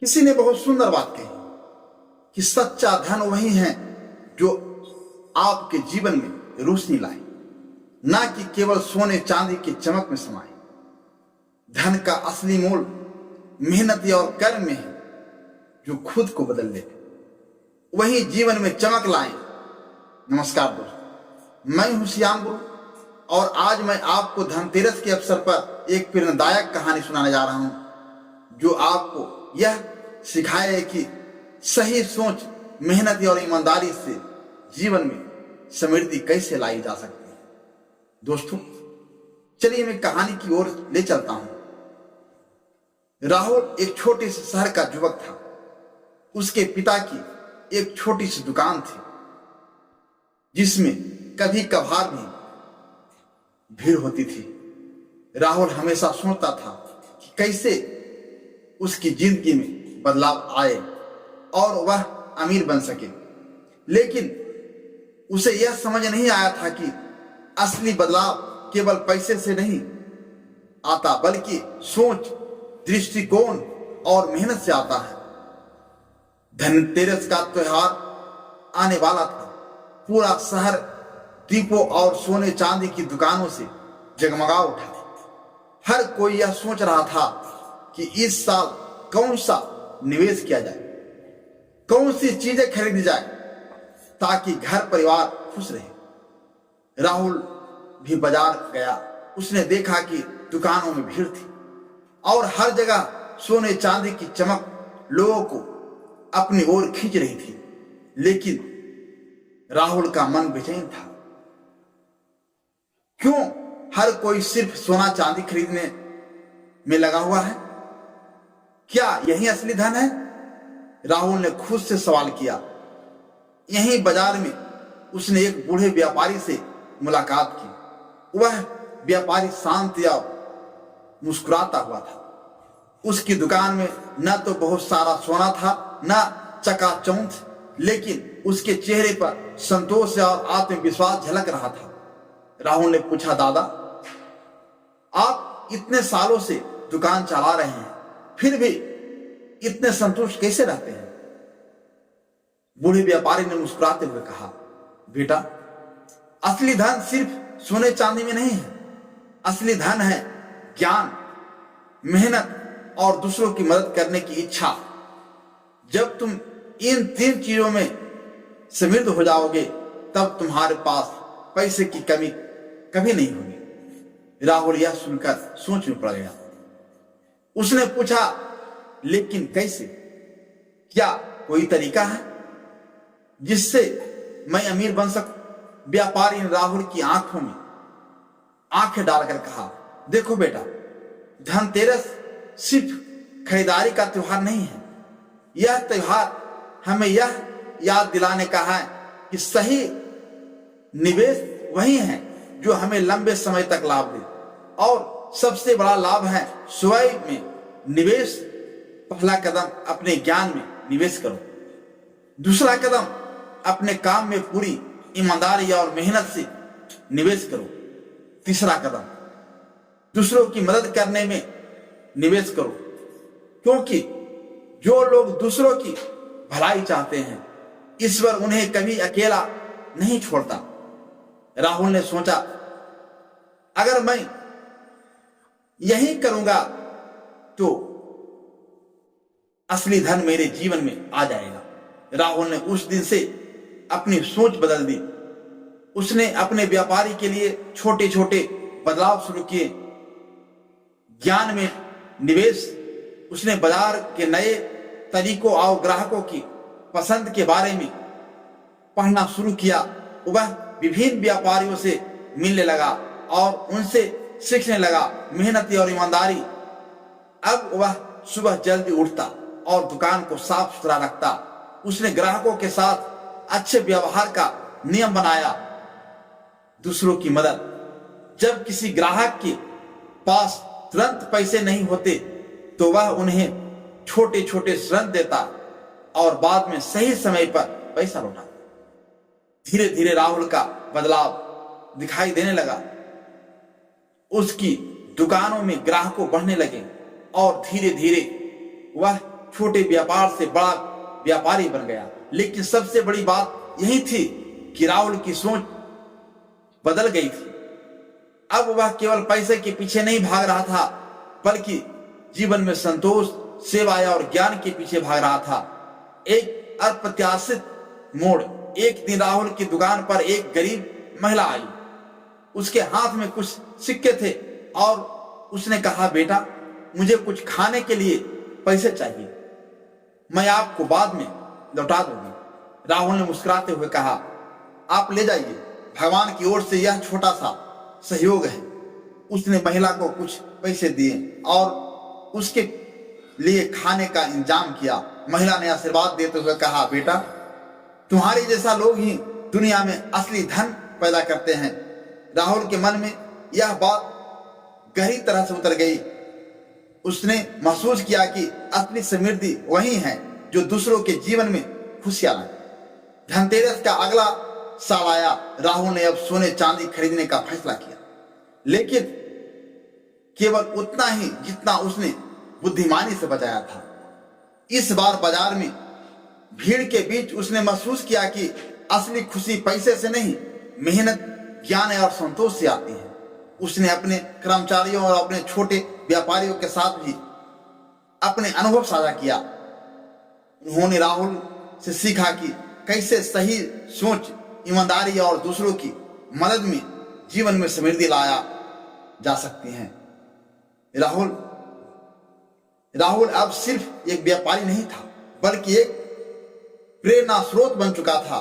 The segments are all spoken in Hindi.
किसी ने बहुत सुंदर बात कही कि सच्चा धन वही है जो आपके जीवन में रोशनी लाए, ना कि केवल सोने चांदी की चमक में समाए। धन का असली मोल मेहनत और कर्म में है जो खुद को बदल ले, वही जीवन में चमक लाए। नमस्कार दोस्तों, मैं हूं श्याम गुरु और आज मैं आपको धनतेरस के अवसर पर एक प्रेरणादायक कहानी सुनाने जा रहा हूं जो आपको यह सिखाए कि सही सोच, मेहनत और ईमानदारी से जीवन में समृद्धि कैसे लाई जा सकती है। दोस्तों चलिए मैं कहानी की ओर ले चलता हूं। राहुल एक छोटे से शहर का युवक था। उसके पिता की एक छोटी सी दुकान थी जिसमें कभी कभार भी भीड़ होती थी। राहुल हमेशा सोचता था कि कैसे उसकी जिंदगी में बदलाव आए और वह अमीर बन सके, लेकिन उसे यह समझ नहीं आया था कि असली बदलाव केवल पैसे से नहीं आता बल्कि सोच, दृष्टिकोण और मेहनत से आता है। धनतेरस का त्योहार आने वाला था। पूरा शहर दीपों और सोने चांदी की दुकानों से जगमगा उठा। हर कोई यह सोच रहा था कि इस साल कौन सा निवेश किया जाए, कौन सी चीजें खरीदी जाए ताकि घर परिवार खुश रहे। राहुल भी बाजार गया। उसने देखा कि दुकानों में भीड़ थी और हर जगह सोने चांदी की चमक लोगों को अपनी ओर खींच रही थी, लेकिन राहुल का मन बेचैन था। क्यों हर कोई सिर्फ सोना चांदी खरीदने में लगा हुआ है? क्या यही असली धन है? राहुल ने खुद से सवाल किया। यहीं बाजार में उसने एक बूढ़े व्यापारी से मुलाकात की। वह व्यापारी शांत या मुस्कुराता हुआ था। उसकी दुकान में न तो बहुत सारा सोना था, न चकाचौंध, लेकिन उसके चेहरे पर संतोष और आत्मविश्वास झलक रहा था। राहुल ने पूछा, दादा आप इतने सालों से दुकान चला रहे हैं, फिर भी इतने संतुष्ट कैसे रहते हैं? बूढ़े व्यापारी ने मुस्कुराते हुए कहा, बेटा असली धन सिर्फ सोने चांदी में नहीं है। असली धन है ज्ञान, मेहनत और दूसरों की मदद करने की इच्छा। जब तुम इन तीन चीजों में समृद्ध हो जाओगे तब तुम्हारे पास पैसे की कमी कभी नहीं होगी। राहुल यह सुनकर सोच में पड़ गया। उसने पूछा, लेकिन कैसे? क्या कोई तरीका है जिससे मैं अमीर बन सकूं? व्यापारी ने राहुल की आंखों में आंखें डालकर कहा, देखो बेटा, धनतेरस सिर्फ खरीदारी का त्योहार नहीं है। यह त्योहार हमें यह याद दिलाने का है कि सही निवेश वही है जो हमें लंबे समय तक लाभ दे, और सबसे बड़ा लाभ है स्वयं में निवेश। पहला कदम अपने ज्ञान में निवेश करो। दूसरा कदम अपने काम में पूरी ईमानदारी और मेहनत से निवेश करो। तीसरा कदम दूसरों की मदद करने में निवेश करो, क्योंकि जो लोग दूसरों की भलाई चाहते हैं ईश्वर उन्हें कभी अकेला नहीं छोड़ता। राहुल ने सोचा, अगर मैं यही करूंगा तो असली धन मेरे जीवन में आ जाएगा। राहुल ने उस दिन से अपनी सोच बदल दी। उसने अपने व्यापारी के लिए छोटे छोटे बदलाव शुरू किए। ज्ञान में निवेश, उसने बाजार के नए तरीकों और ग्राहकों की पसंद के बारे में पढ़ना शुरू किया। वह विभिन्न व्यापारियों से मिलने लगा और उनसे सीखने लगा मेहनत और ईमानदारी। अब वह सुबह जल्दी उठता और दुकान को साफ सुथरा रखता। उसने ग्राहकों के साथ अच्छे व्यवहार का नियम बनाया। दूसरों की मदद, जब किसी ग्राहक के पास तुरंत पैसे नहीं होते तो वह उन्हें छोटे छोटे ऋण देता और बाद में सही समय पर पैसा लौटाता। धीरे धीरे राहुल का बदलाव दिखाई देने लगा। उसकी दुकानों में ग्राहकों बढ़ने लगे और धीरे धीरे वह छोटे व्यापार से बड़ा व्यापारी बन गया। लेकिन सबसे बड़ी बात यही थी कि राहुल की सोच बदल गई थी। अब वह केवल पैसे के पीछे नहीं भाग रहा था, बल्कि जीवन में संतोष, सेवा और ज्ञान के पीछे भाग रहा था। एक अप्रत्याशित मोड़। एक दिन राहुल की दुकान पर एक गरीब महिला आई। उसके हाथ में कुछ सिक्के थे और उसने कहा, बेटा, मुझे कुछ खाने के लिए पैसे चाहिए, मैं आपको बाद में लौटा दूंगी। राहुल ने मुस्कुराते हुए कहा, आप ले जाइए, भगवान की ओर से यह छोटा सा सहयोग है। उसने महिला को कुछ पैसे दिए और उसके लिए खाने का इंतजाम किया। महिला ने आशीर्वाद देते हुए कहा, बेटा, तुम्हारे जैसा लोग ही दुनिया में असली धन पैदा करते हैं। राहुल के मन में यह बात गहरी तरह से उतर गई। उसने महसूस किया कि असली समृद्धि वही है जो दूसरों के जीवन में खुशियां लाए। धनतेरस का अगला साल आया। राहुल ने अब सोने चांदी खरीदने का फैसला किया, लेकिन केवल उतना ही जितना उसने बुद्धिमानी से बचाया था। इस बार बाजार में भीड़ के बीच उसने महसूस किया कि असली खुशी पैसे से नहीं, मेहनत, ज्ञान और संतोष से आती है। उसने अपने कर्मचारियों और अपने छोटे व्यापारियों के साथ भी अपने अनुभव साझा किया। उन्होंने राहुल से सीखा कि कैसे सही सोच, ईमानदारी और दूसरों की मदद में जीवन में समृद्धि लाया जा सकती है। राहुल अब सिर्फ एक व्यापारी नहीं था, बल्कि एक प्रेरणा स्रोत बन चुका था।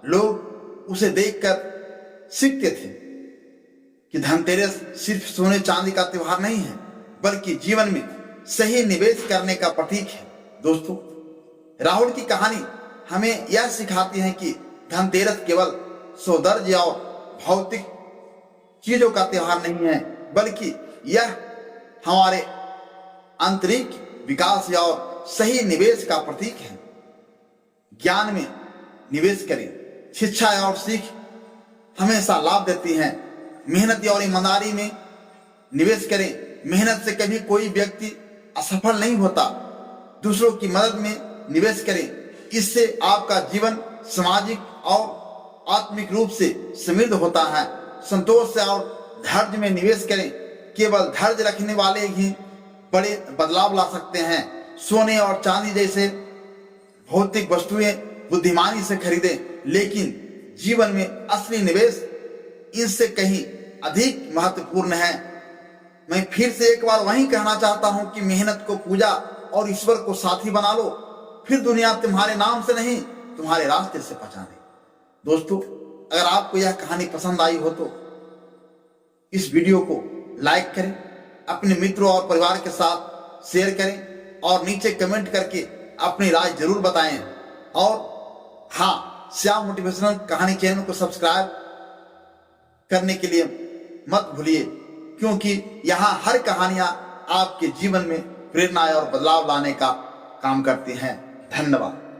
लोग उसे देखकर सीखते थे कि धनतेरस सिर्फ सोने चांदी का त्योहार नहीं है, बल्कि जीवन में सही निवेश करने का प्रतीक है। दोस्तों, राहुल की कहानी हमें यह सिखाती है कि धनतेरस केवल सौंदर्य और भौतिक चीजों का त्योहार नहीं है, बल्कि यह हमारे आंतरिक विकास और सही निवेश का प्रतीक है। ज्ञान में निवेश करें। शिक्षा और सीख हमेशा लाभ देती हैं। मेहनत और ईमानदारी में निवेश करें। मेहनत से कभी कोई व्यक्ति असफल नहीं होता। दूसरों की मदद में निवेश करें। इससे आपका जीवन सामाजिक और आत्मिक रूप से समृद्ध होता है। संतोष और धैर्य में निवेश करें। केवल धैर्य रखने वाले ही बड़े बदलाव ला सकते हैं। सोने और चांदी जैसे भौतिक वस्तुएं बुद्धिमानी से खरीदें, लेकिन जीवन में असली निवेश इनसे कहीं अधिक महत्वपूर्ण है। मैं फिर से एक बार वही कहना चाहता हूं कि मेहनत को पूजा और ईश्वर को साथी बना लो, फिर दुनिया तुम्हारे नाम से नहीं, तुम्हारे रास्ते से पहचाने। दोस्तों, अगर आपको यह कहानी पसंद आई हो तो इस वीडियो को लाइक करें, अपने मित्रों और परिवार के साथ शेयर करें और नीचे कमेंट करके अपनी राय जरूर बताएं। और हाँ, श्याम मोटिवेशनल कहानी चैनल को सब्सक्राइब करने के लिए मत भूलिए, क्योंकि यहाँ हर कहानियां आपके जीवन में प्रेरणा और बदलाव लाने का काम करती हैं। धन्यवाद।